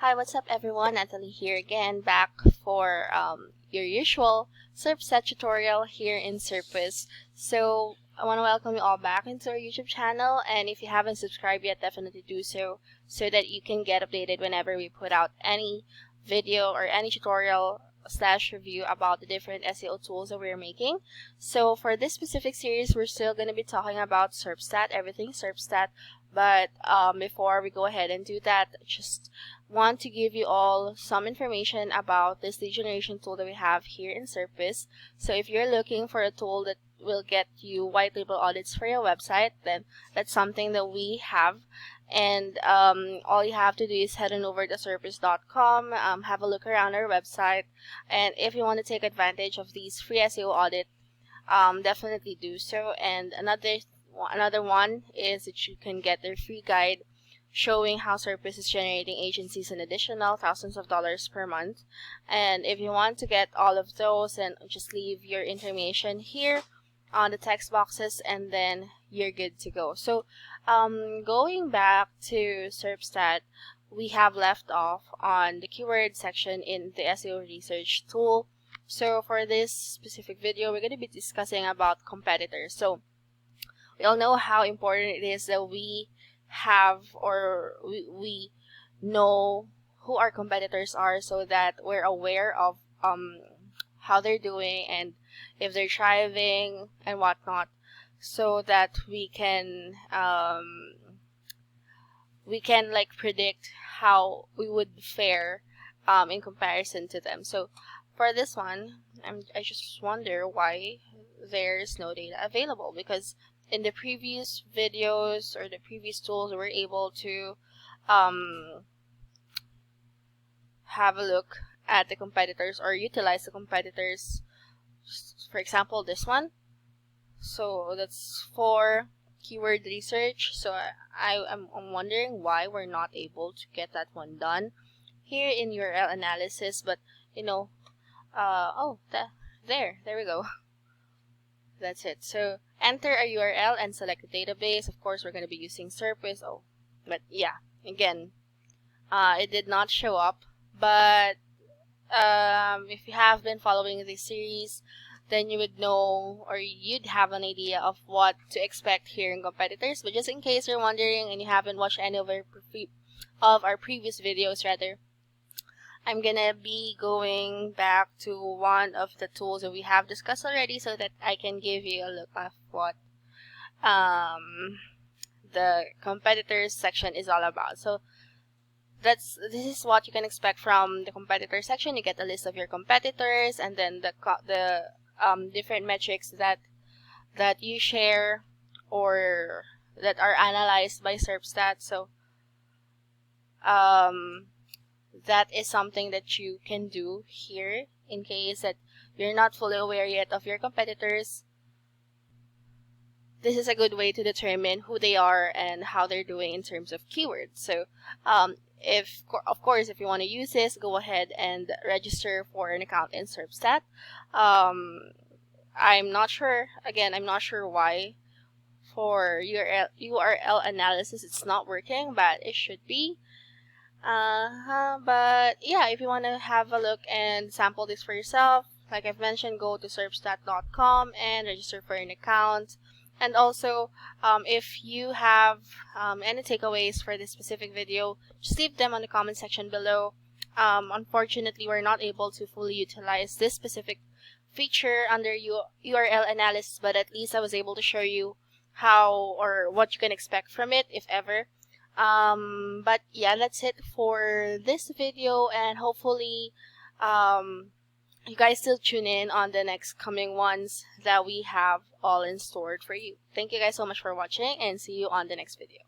Hi, what's up everyone? Natalie here again, back for your usual Serpstat tutorial here in Serpus. So I want to welcome you all back into our YouTube channel, and if you haven't subscribed yet, definitely do so that you can get updated whenever we put out any video or any tutorial / review about the different SEO tools that we're making. So for this specific series, we're still going to be talking about Serpstat, everything Serpstat. But before we go ahead and do that, just want to give you all some information about this lead generation tool that we have here in Serpus. So if you're looking for a tool that will get you white label audits for your website, then that's something that we have. And all you have to do is head on over to serpus.com, have a look around our website, and if you want to take advantage of these free SEO audit, definitely do so. And another one is that you can get their free guide showing how Serpus is generating agencies an additional thousands of dollars per month. And if you want to get all of those, then just leave your information here on the text boxes and then you're good to go. So going back to Serpstat, we have left off on the keyword section in the SEO research tool. So for this specific video, we're going to be discussing about competitors. So we all know how important it is that we have or we know who our competitors are, so that we're aware of how they're doing and if they're thriving and whatnot, so that we can like predict how we would fare in comparison to them. So for this one, I just wonder why there's no data available, because in the previous videos or the previous tools, we're able to have a look at the competitors or utilize the competitors. For example, this one. So that's for keyword research. So I'm wondering why we're not able to get that one done here in URL analysis. But you know, there we go. That's it. So enter a URL and select a database. Of course, we're going to be using Serpus. But yeah, again, it did not show up. But if you have been following this series, then you would know, or you'd have an idea of what to expect here in competitors. But just in case you're wondering and you haven't watched any of our previous videos, I'm gonna be going back to one of the tools that we have discussed already, so that I can give you a look at what the competitors section is all about. So this is what you can expect from the competitor section. You get a list of your competitors, and then the different metrics that you share or that are analyzed by Serpstat. So that is something that you can do here in case that you're not fully aware yet of your competitors. This is a good way to determine who they are and how they're doing in terms of keywords. So of course, if you want to use this, go ahead and register for an account in Serpstat. I'm not sure why for URL analysis it's not working, but it should be. But yeah, if you want to have a look and sample this for yourself, like I've mentioned, go to serpstat.com and register for an account. And also, if you have any takeaways for this specific video, just leave them on the comment section below. Unfortunately, we're not able to fully utilize this specific feature under URL analysis, but at least I was able to show you how or what you can expect from it, if ever. But yeah, that's it for this video, and hopefully you guys still tune in on the next coming ones that we have all in store for you. Thank you guys so much for watching, and see you on the next video.